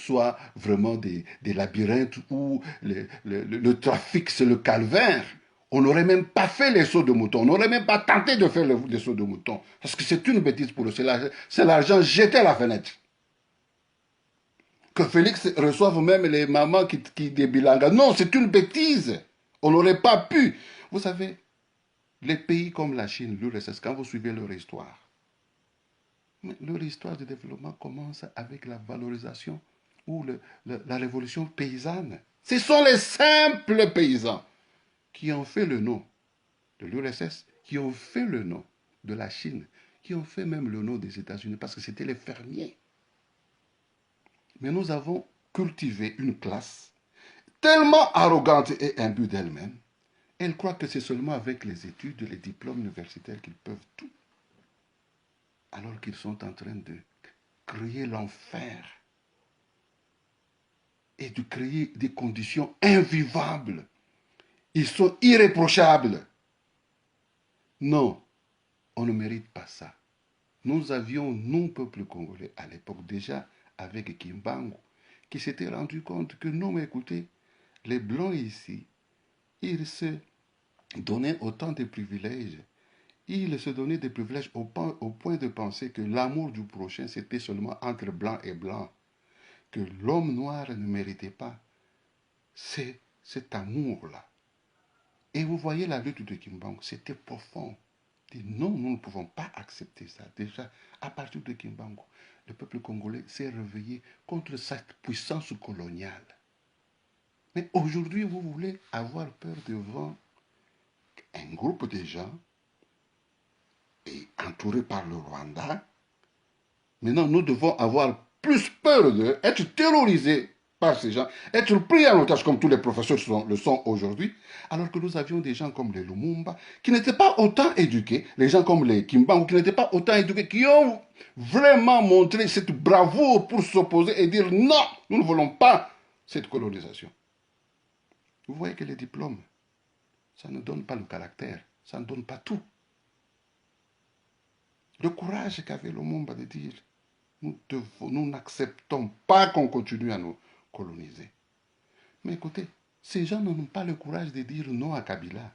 soit vraiment des labyrinthes où le trafic, c'est le calvaire. On n'aurait même pas fait les sauts de mouton. On n'aurait même pas tenté de faire les sauts de mouton. Parce que c'est une bêtise pour eux. C'est l'argent jeté à la fenêtre. Que Félix reçoive même les mamans qui débilangent. Non, c'est une bêtise. On n'aurait pas pu. Vous savez, les pays comme la Chine, l'URSS, quand vous suivez leur histoire, leur histoire de développement commence avec la valorisation ou la révolution paysanne. Ce sont les simples paysans qui ont fait le nom de l'URSS, qui ont fait le nom de la Chine, qui ont fait même le nom des États-Unis, parce que c'était les fermiers. Mais nous avons cultivé une classe tellement arrogante et imbue d'elle-même, elle croit que c'est seulement avec les études, les diplômes universitaires qu'ils peuvent tout, alors qu'ils sont en train de créer l'enfer et de créer des conditions invivables. Ils sont irréprochables. Non, on ne mérite pas ça. Nous avions, nous, peuple congolais, à l'époque déjà, avec Kimbangu, qui s'était rendu compte que non, mais écoutez, les Blancs ici, ils se donnaient autant de privilèges. Ils se donnaient des privilèges au point de penser que l'amour du prochain, c'était seulement entre Blancs et Blancs. Que l'homme noir ne méritait pas cet amour-là. Et vous voyez la lutte de Kimbangu, c'était profond. Dit non, nous ne pouvons pas accepter ça. Déjà, à partir de Kimbangu, le peuple congolais s'est réveillé contre cette puissance coloniale. Mais aujourd'hui, vous voulez avoir peur devant un groupe de gens et entouré par le Rwanda. Maintenant, nous devons avoir plus peur d'eux, être terrorisés par ces gens, être pris en otage comme tous les professeurs le sont aujourd'hui, alors que nous avions des gens comme les Lumumba qui n'étaient pas autant éduqués, les gens comme les Kimbangu qui n'étaient pas autant éduqués, qui ont vraiment montré cette bravoure pour s'opposer et dire non, nous ne voulons pas cette colonisation. Vous voyez que les diplômes, ça ne donne pas le caractère, ça ne donne pas tout. Le courage qu'avait Lumumba de dire nous n'acceptons pas qu'on continue à nous coloniser. Mais écoutez, ces gens n'ont pas le courage de dire non à Kabila.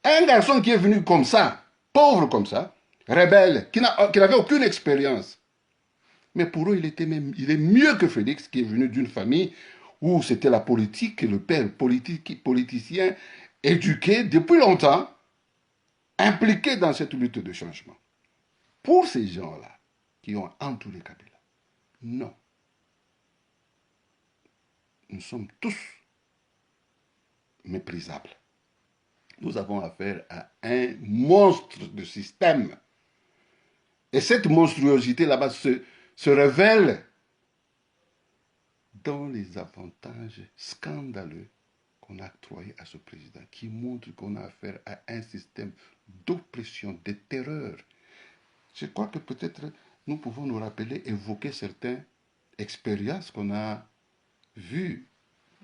Un garçon qui est venu comme ça, pauvre comme ça, rebelle, qui n'avait aucune expérience. Mais pour eux, il est mieux que Félix, qui est venu d'une famille où c'était la politique, le père politicien, éduqué depuis longtemps, impliqué dans cette lutte de changement. Pour ces gens-là, qui ont entouré Kabila, non. Nous sommes tous méprisables. Nous avons affaire à un monstre de système. Et cette monstruosité là-bas se révèle dans les avantages scandaleux qu'on a octroyés à ce président, qui montre qu'on a affaire à un système d'oppression, de terreur. Je crois que peut-être nous pouvons nous rappeler, évoquer certaines expériences qu'on a vues,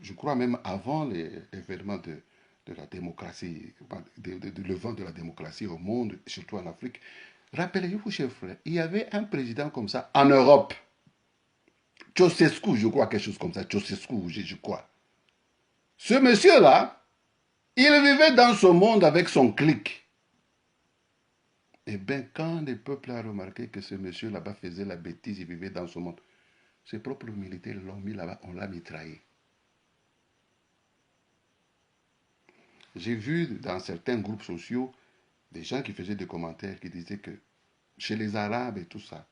je crois même avant l'événement de la démocratie, de levant de la démocratie au monde, surtout en Afrique. Rappelez-vous, chers frères, il y avait un président comme ça en Europe. Ceausescu, je crois, quelque chose comme ça. Ceausescu, je crois. Ce monsieur-là, il vivait dans ce monde avec son clic. Et bien, quand le peuple a remarqué que ce monsieur là-bas faisait la bêtise, il vivait dans ce monde, ses propres militaires l'ont mis là-bas, on l'a mitraillé. J'ai vu dans certains groupes sociaux des gens qui faisaient des commentaires qui disaient que chez les Arabes et tout ça,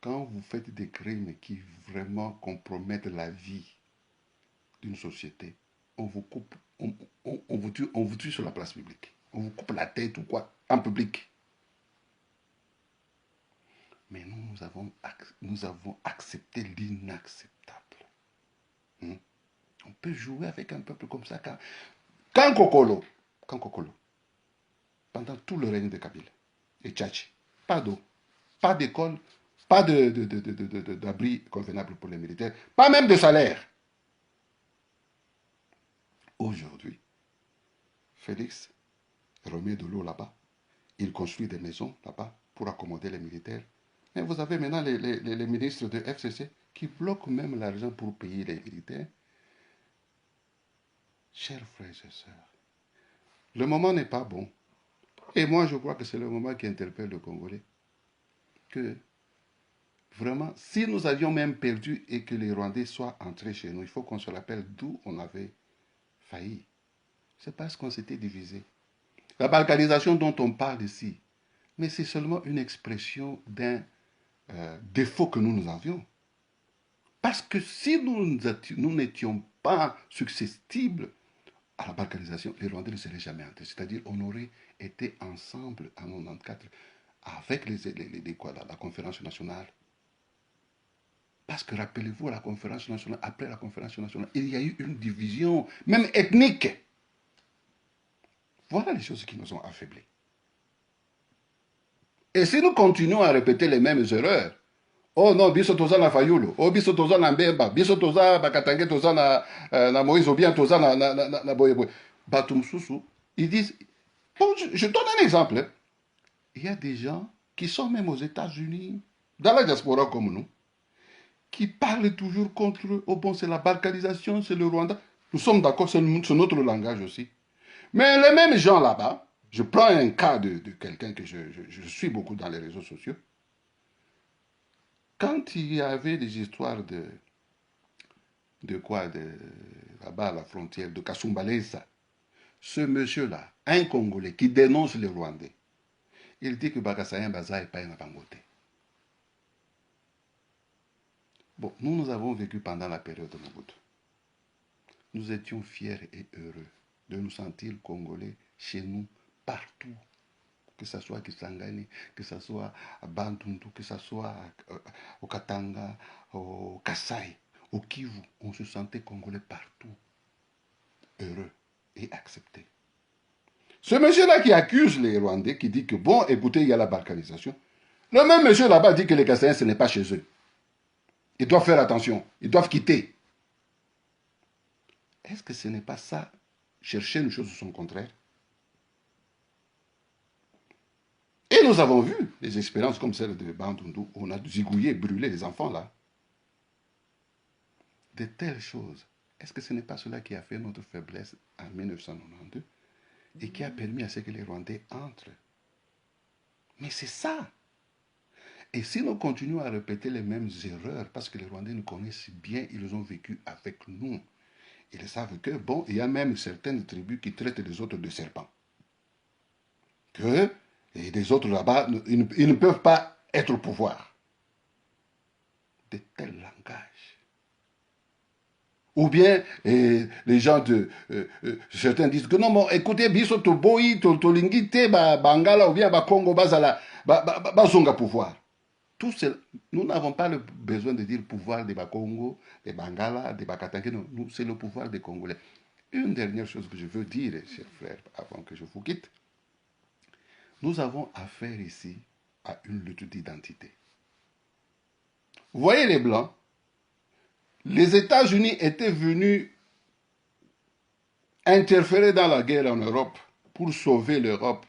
quand vous faites des crimes qui vraiment compromettent la vie d'une société, on vous coupe, on vous tue sur la place publique. On vous coupe la tête ou quoi, en public. Mais nous avons accepté l'inacceptable. On peut jouer avec un peuple comme ça quand Kokolo, pendant tout le règne de Kabila et Tchatchi, pas d'eau, pas d'école, pas d'abri convenable pour les militaires, pas même de salaire. Aujourd'hui, Félix remet de l'eau là-bas. Il construit des maisons là-bas pour accommoder les militaires. Mais vous avez maintenant les ministres de FCC qui bloquent même l'argent pour payer les militaires. Chers frères et sœurs, le moment n'est pas bon. Et moi, je crois que c'est le moment qui interpelle le Congolais. Que vraiment, si nous avions même perdu et que les Rwandais soient entrés chez nous, il faut qu'on se rappelle d'où on avait failli. C'est parce qu'on s'était divisé. La balkanisation dont on parle ici, mais c'est seulement une expression d'un défaut que nous avions. Parce que si nous n'étions pas successibles à la balkanisation, les Rwandais ne seraient jamais entrés. C'est-à-dire on aurait été ensemble en 1994 avec la conférence nationale. Parce que rappelez-vous, la conférence nationale, après la conférence nationale, il y a eu une division, même ethnique. Voilà les choses qui nous ont affaiblis. Et si nous continuons à répéter les mêmes erreurs, oh non, biso toza na Fayulu, oh biso toza na Mbemba, biso toza bakatange toza na Moïse, ou bien toza na Boyeboy. Batumsusu, ils disent, bon, je donne un exemple. Hein. Il y a des gens qui sont même aux États-Unis, dans la diaspora comme nous, qui parlent toujours contre eux. Oh bon, c'est la balkanisation, c'est le Rwanda. Nous sommes d'accord, c'est notre langage aussi. Mais les mêmes gens là-bas, je prends un cas de quelqu'un que je suis beaucoup dans les réseaux sociaux. Quand il y avait des histoires de quoi, là-bas à la frontière, de Kasumbalesa, ce monsieur-là, un Congolais qui dénonce les Rwandais, il dit que Bakasayan Baza n'est pas un Bangote. Bon, nous avons vécu pendant la période de Mobutu. Nous étions fiers et heureux de nous sentir Congolais chez nous, partout. Que ce soit à Kisangani, que ce soit à Bandundu, que ce soit au Katanga, au Kasaï, au Kivu. On se sentait Congolais partout, heureux et accepté. Ce monsieur-là qui accuse les Rwandais, qui dit que bon, écoutez, il y a la balkanisation. Le même monsieur là-bas dit que les Kassaïens, ce n'est pas chez eux. Ils doivent faire attention, ils doivent quitter. Est-ce que ce n'est pas ça, chercher une chose de son contraire? Et nous avons vu des expériences comme celle de Bandundu, où on a zigouillé, brûlé les enfants là. De telles choses. Est-ce que ce n'est pas cela qui a fait notre faiblesse en 1992 et qui a permis à ce que les Rwandais entrent? Mais c'est ça. Et si nous continuons à répéter les mêmes erreurs, parce que les Rwandais nous connaissent bien, ils ont vécu avec nous. Ils savent que, bon, il y a même certaines tribus qui traitent les autres de serpents. Que et les autres là-bas, ils ne peuvent pas être au pouvoir. De tels langages. Ou bien les gens certains disent que non, bon, écoutez, biso to boyi, to lingite, bangala ou bien Congo bazala, bazonga pouvoir. Tout nous n'avons pas le besoin de dire pouvoir des Bakongo, des Bangala, des Bakatangue, non, c'est le pouvoir des Congolais. Une dernière chose que je veux dire, chers frères, avant que je vous quitte, nous avons affaire ici à une lutte d'identité. Vous voyez les Blancs, les États-Unis étaient venus interférer dans la guerre en Europe pour sauver l'Europe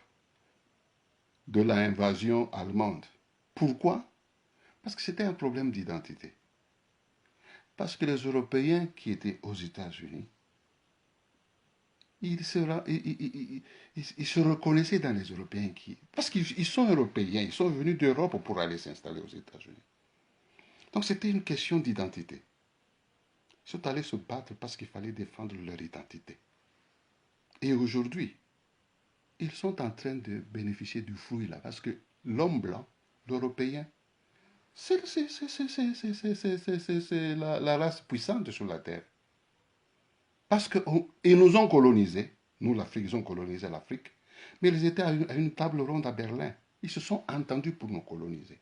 de l'invasion allemande. Pourquoi? Parce que c'était un problème d'identité. Parce que les Européens qui étaient aux États-Unis, ils se reconnaissaient dans les Européens parce qu'ils sont Européens, ils sont venus d'Europe pour aller s'installer aux États-Unis. Donc c'était une question d'identité. Ils sont allés se battre parce qu'il fallait défendre leur identité. Et aujourd'hui, ils sont en train de bénéficier du fruit là, parce que l'homme blanc, l'Européen, c'est la race puissante sur la terre. Parce qu'ils nous ont colonisés, nous l'Afrique, ils ont colonisé l'Afrique, mais ils étaient à une table ronde à Berlin. Ils se sont entendus pour nous coloniser.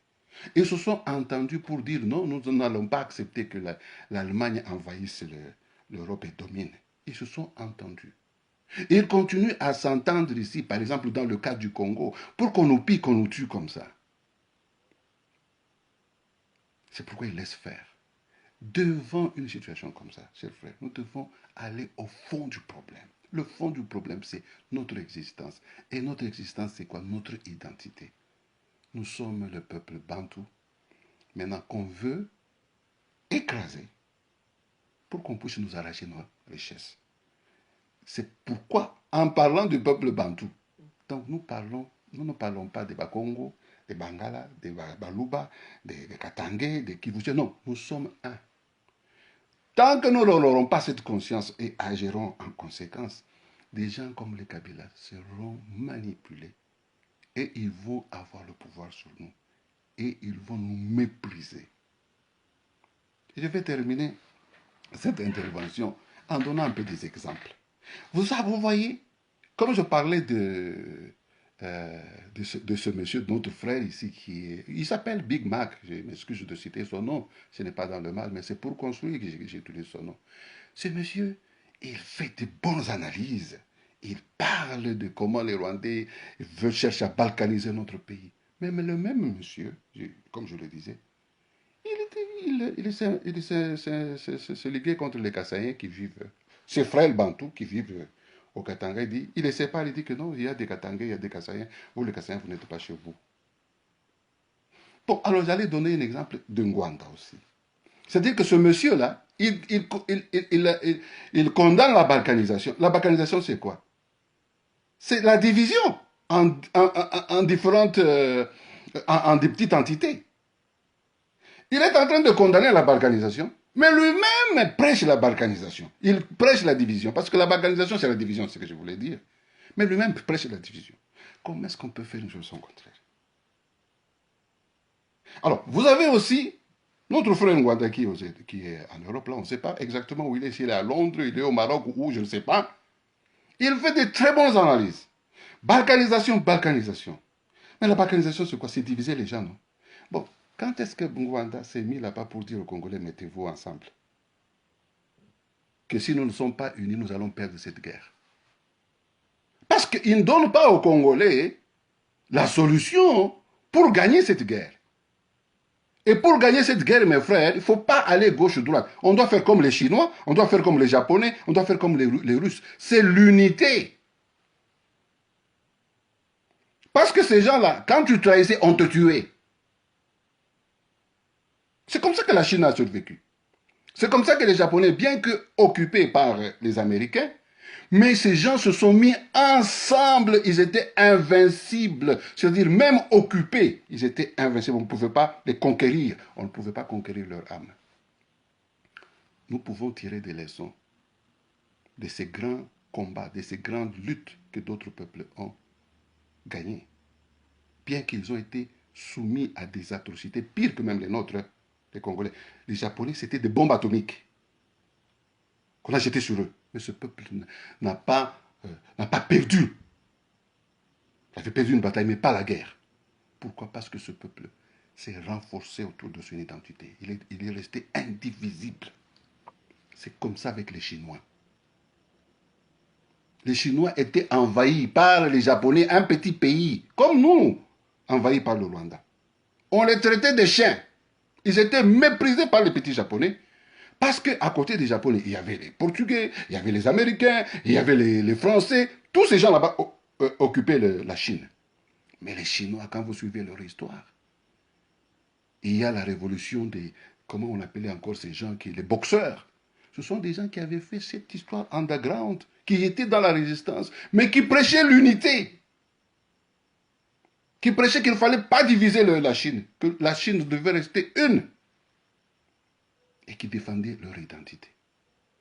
Ils se sont entendus pour dire non, nous n'allons pas accepter que l'Allemagne envahisse l'Europe et domine. Ils se sont entendus. Et ils continuent à s'entendre ici, par exemple dans le cas du Congo, pour qu'on nous pique, qu'on nous tue comme ça. C'est pourquoi ils laissent faire. Devant une situation comme ça, chers frères, nous devons aller au fond du problème. Le fond du problème, c'est notre existence. Et notre existence, c'est quoi? Notre identité. Nous sommes le peuple bantou. Maintenant qu'on veut écraser pour qu'on puisse nous arracher nos richesses. C'est pourquoi, en parlant du peuple bantou, donc nous ne parlons pas des Bakongo, des Bangala, des Baluba, des Katangé, des Kivuché. Non, nous sommes un. Tant que nous n'aurons pas cette conscience et agirons en conséquence, des gens comme les Kabila seront manipulés et ils vont avoir le pouvoir sur nous et ils vont nous mépriser. Je vais terminer cette intervention en donnant un peu des exemples. Vous voyez, comme je parlais de ce monsieur, notre frère ici, il s'appelle Big Mac, je m'excuse de citer son nom, ce n'est pas dans le mal, mais c'est pour construire que j'ai utilisé son nom. Ce monsieur, il fait de bonnes analyses, il parle de comment les Rwandais veulent chercher à balkaniser notre pays. Mais le même monsieur, comme je le disais, il se liguait contre les Kassaïens qui vivent, ses frères bantous qui vivent au Katanga. Il ne sait pas, il dit que non, il y a des Katangais, il y a des Kassaïens. Vous, les Kassaïens, vous n'êtes pas chez vous. Bon, alors j'allais donner un exemple de Ngwanda aussi. C'est-à-dire que ce monsieur-là, il condamne la balkanisation. La balkanisation, c'est quoi? C'est la division en différentes, en des petites entités. Il est en train de condamner la balkanisation, mais lui-même prêche la balkanisation. Il prêche la division, parce que la balkanisation, c'est la division, c'est ce que je voulais dire. Mais lui-même prêche la division. Comment est-ce qu'on peut faire une chose au contraire? Alors, vous avez aussi notre frère Ngwanda qui est en Europe, là, on ne sait pas exactement où il est, s'il est à Londres, il est au Maroc ou où, je ne sais pas. Il fait de très bonnes analyses. Balkanisation, balkanisation. Mais la balkanisation, c'est quoi? C'est diviser les gens, non? Bon, quand est-ce que Ngwanda s'est mis là-bas pour dire aux Congolais, mettez-vous ensemble? Que si nous ne sommes pas unis, nous allons perdre cette guerre. Parce qu'il ne donne pas aux Congolais la solution pour gagner cette guerre. Et pour gagner cette guerre, mes frères, il ne faut pas aller gauche-droite. On doit faire comme les Chinois, on doit faire comme les Japonais, on doit faire comme les Russes. C'est l'unité. Parce que ces gens-là, quand tu trahissais, on te tuait. C'est comme ça que la Chine a survécu. C'est comme ça que les Japonais, bien que occupés par les Américains, mais ces gens se sont mis ensemble, ils étaient invincibles. C'est-à-dire, même occupés, ils étaient invincibles. On ne pouvait pas les conquérir. On ne pouvait pas conquérir leur âme. Nous pouvons tirer des leçons de ces grands combats, de ces grandes luttes que d'autres peuples ont gagnées. Bien qu'ils ont été soumis à des atrocités, pires que même les nôtres, les Congolais. Les Japonais, c'était des bombes atomiques qu'on a jetées sur eux. Mais ce peuple n'a pas perdu. Il avait perdu une bataille, mais pas la guerre. Pourquoi? Parce que ce peuple s'est renforcé autour de son identité. Il est resté indivisible. C'est comme ça avec les Chinois. Les Chinois étaient envahis par les Japonais, un petit pays, comme nous, envahis par le Rwanda. On les traitait de chiens. Ils étaient méprisés par les petits Japonais. Parce qu'à côté des Japonais, il y avait les Portugais, il y avait les Américains, il y avait les Français. Tous ces gens là-bas occupaient la Chine. Mais les Chinois, quand vous suivez leur histoire, il y a la révolution des... Comment on appelait encore ces gens les boxeurs. Ce sont des gens qui avaient fait cette histoire underground, qui étaient dans la résistance, mais qui prêchaient l'unité. Qui prêchaient qu'il ne fallait pas diviser la Chine, que la Chine devait rester une. Et qui défendaient leur identité.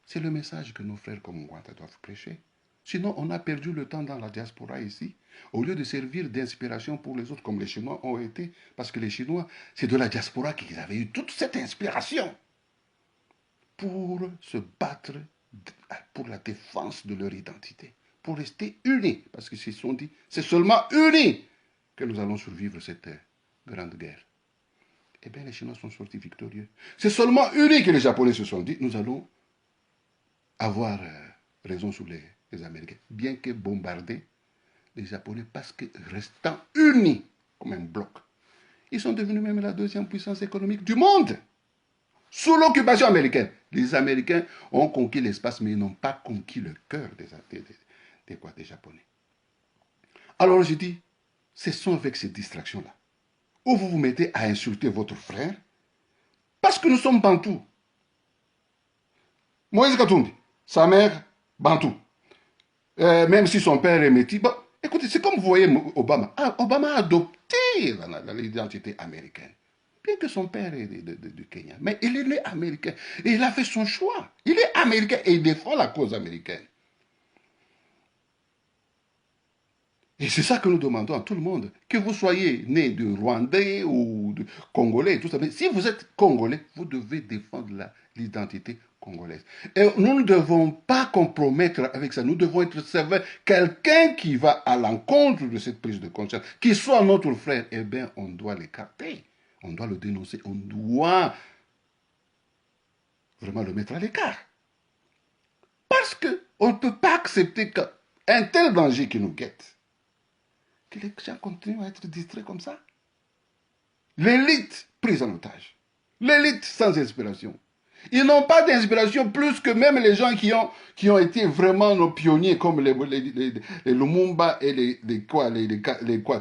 C'est le message que nos frères comme Ngwanda doivent prêcher. Sinon, on a perdu le temps dans la diaspora ici. Au lieu de servir d'inspiration pour les autres, comme les Chinois ont été, parce que les Chinois, c'est de la diaspora qu'ils avaient eu toute cette inspiration pour se battre pour la défense de leur identité, pour rester unis, parce qu'ils se sont dit, c'est seulement unis que nous allons survivre cette grande guerre. Eh bien, les Chinois sont sortis victorieux. C'est seulement unis que les Japonais se sont dit, nous allons avoir raison sur les Américains. Bien que bombardés, les Japonais, parce que restant unis comme un bloc, ils sont devenus même la deuxième puissance économique du monde. Sous l'occupation américaine, les Américains ont conquis l'espace, mais ils n'ont pas conquis le cœur des Japonais. Alors je dis, cessons avec ces distractions-là. Où vous vous mettez à insulter votre frère, parce que nous sommes bantous. Moïse Katumbi, sa mère, Bantou. Même si son père est métis. Bon, écoutez, c'est comme vous voyez Obama. Ah, Obama a adopté l'identité américaine. Bien que son père est du Kenya. Mais il est né américain. Et il a fait son choix. Il est américain et il défend la cause américaine. Et c'est ça que nous demandons à tout le monde. Que vous soyez né de Rwandais ou de Congolais, tout ça. Mais si vous êtes Congolais, vous devez défendre l'identité congolaise. Et nous ne devons pas compromettre avec ça. Nous devons être sévères. Quelqu'un qui va à l'encontre de cette prise de conscience, qui soit notre frère, eh bien, on doit l'écarter. On doit le dénoncer. On doit vraiment le mettre à l'écart. Parce qu'on ne peut pas accepter qu'un tel danger qui nous guette, que les gens continuent à être distraits comme ça. L'élite prise en otage. L'élite sans inspiration. Ils n'ont pas d'inspiration plus que même les gens qui ont été vraiment nos pionniers comme les Lumumba et les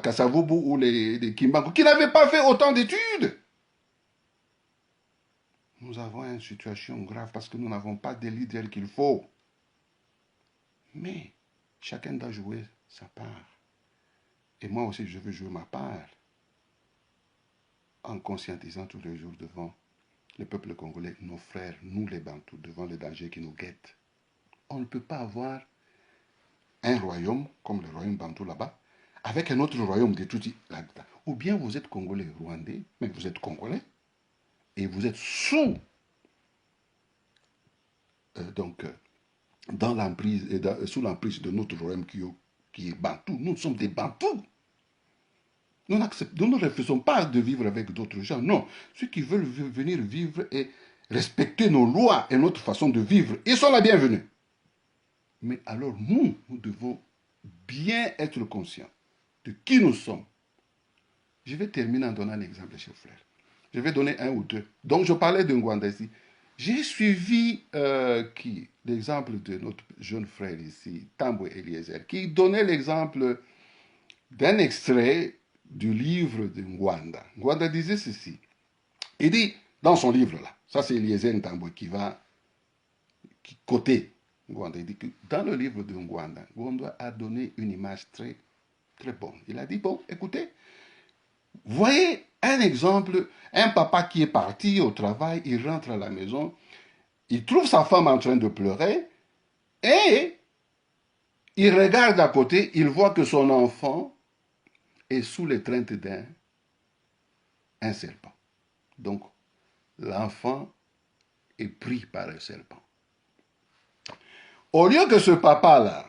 Kasavubu ou les Kimbangu qui n'avaient pas fait autant d'études. Nous avons une situation grave parce que nous n'avons pas des leaders qu'il faut. Mais chacun doit jouer sa part. Et moi aussi, je veux jouer ma part en conscientisant tous les jours devant le peuple congolais, nos frères, nous les Bantous, devant les dangers qui nous guettent. On ne peut pas avoir un royaume, comme le royaume Bantou là-bas, avec un autre royaume de Tutsi là-dedans. Ou bien vous êtes congolais rwandais, mais vous êtes congolais, et vous êtes dans l'emprise, sous l'emprise de notre royaume qui est Bantou. Nous sommes des Bantous. Nous ne refusons pas de vivre avec d'autres gens. Non, ceux qui veulent venir vivre et respecter nos lois et notre façon de vivre, ils sont la bienvenue. Mais alors nous devons bien être conscients de qui nous sommes. Je vais terminer en donnant un exemple, chers frères. Je vais donner un ou deux. Donc je parlais de Ngwanda ici. J'ai suivi l'exemple de notre jeune frère ici, Tambwe Eliezer, qui donnait l'exemple d'un extrait du livre de Ngwanda. Ngwanda disait ceci. Il dit, dans son livre-là, ça c'est Eliezer Ntambwe qui côté Ngwanda, il dit que dans le livre de Ngwanda, Ngwanda a donné une image très, très bonne. Il a dit, bon, écoutez, voyez un exemple, un papa qui est parti au travail, il rentre à la maison, il trouve sa femme en train de pleurer et il regarde à côté, il voit que son enfant est sous l'étreinte d'un serpent. Donc, l'enfant est pris par un serpent. Au lieu que ce papa-là